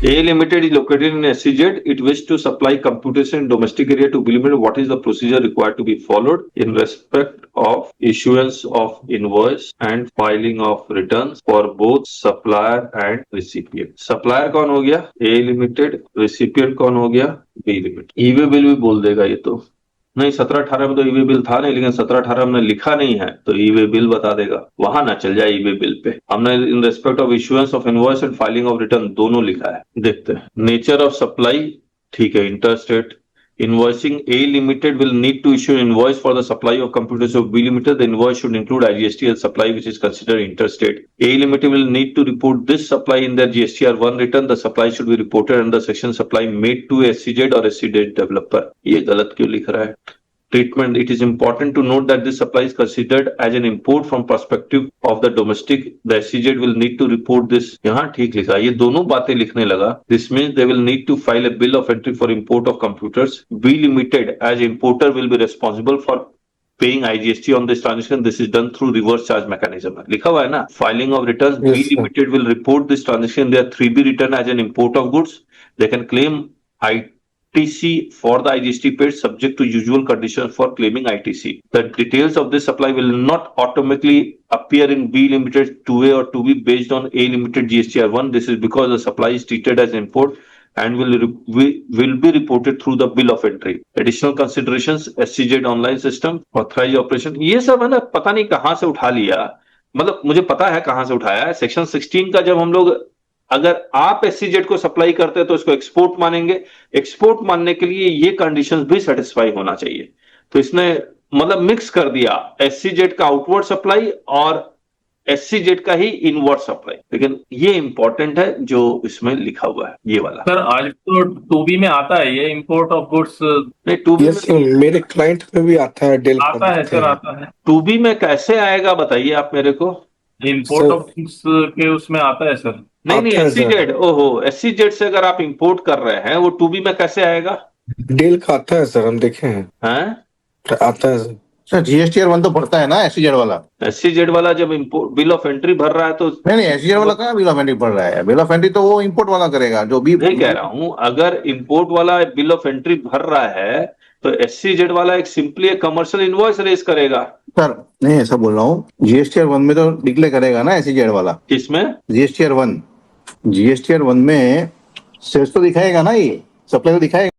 A Limited is located in SEZ. It wishes to supply computation in domestic area to B Limited. What is the procedure required to be followed in respect of issuance of invoice and filing of returns for both supplier and recipient? Supplier कौन हो गया? A Limited. Recipient कौन हो गया? B Limited. E-way bill भी बोल देगा ये तो नहीं, 17-18 में तो ई-वे बिल था नहीं, लेकिन 17-18 हमने लिखा नहीं है तो ई-वे बिल बता देगा, वहां ना चल जाए ई-वे बिल पे। हमने in respect of issuance of invoice and filing of return दोनों लिखा है। देखते हैं नेचर ऑफ सप्लाई, ठीक है, interstate invoicing. A Limited will need to issue an invoice for the supply of computers of B Limited. The invoice should include IGST as supply, which is considered interstate. A Limited will need to report this supply in their GSTR1 return. The supply should be reported under section supply made to SCZ or SCZ developer. ये गलत क्यों लिख रहा है? Treatment. It is important to note that this supply is considered as an import from perspective of the domestic. The SCZ will need to report this. यहाँ ठीक लिखा, ये दोनों बातें लिखने लगा. This means they will need to file a bill of entry for import of computers. B Limited as importer will be responsible for paying IGST on this transaction. This is done through reverse charge mechanism. लिखा हुआ है ना, filing of returns. Yes, B Limited will report this transaction in their 3B return as an import of goods. They can claim ITC for the IGST paid subject to usual conditions for claiming ITC. The details of this supply will not automatically appear in B Limited 2A or 2B based on A Limited GSTR1. This is because the supply is treated as import and will be reported through the bill of entry. Additional considerations, SCZ online system, authorized operation, ये सब है ना, पता नहीं कहां से उठा लिया, मतलब मुझे पता है कहां से उठाया है। सेक्शन 16 का जब हम लोग, अगर आप SCZ को सप्लाई करते हैं तो इसको एक्सपोर्ट मानेंगे। एक्सपोर्ट मानने के लिए ये कंडीशंस भी सेटिस्फाई होना चाहिए, तो इसने मतलब मिक्स कर दिया SCZ का आउटवर्ड सप्लाई और SCZ का ही इनवर्ड सप्लाई। लेकिन ये इंपॉर्टेंट है जो इसमें लिखा हुआ है, ये वाला। सर आज तो 2B में आता है ये इंपोर्ट ऑफ गुड्स। नहीं, 2B यस मेरे क्लाइंट में भी आता है, डेल आता है सर, आता है। 2B में कैसे आएगा बताइए आप मेरे को। इंपोर्ट ऑफ गुड्स के उसमें आता है सर। नहीं SCZ, ओहो, SCZ से अगर आप इंपोर्ट कर रहे हैं वो 2B में कैसे आएगा? डेल का आता है सर, हम देखे हैं, आता है सर। GSTR1 तो भरता है ना SCZ वाला। SCZ वाला जब बिल ऑफ एंट्री भर रहा है तो नहीं SCZ वाला कहाँ बिल ऑफ एंट्री भर रहा है? बिल ऑफ एंट्री तो वो इंपोर्ट वाला करेगा जो भी। नहीं कह रहा हूं, अगर इंपोर्ट वाला बिल ऑफ एंट्री भर रहा है तो SCZ वाला एक सिंपली एक कमर्शियल इनवॉइस रेज करेगा। सर नहीं ऐसा बोल रहा हूँ, GSTR1 में तो डिक्लेयर करेगा ना SCZ वाला। किसमें? GSTR1 में सेल्स तो दिखाएगा ना, ये सप्लाई तो दिखाएगा।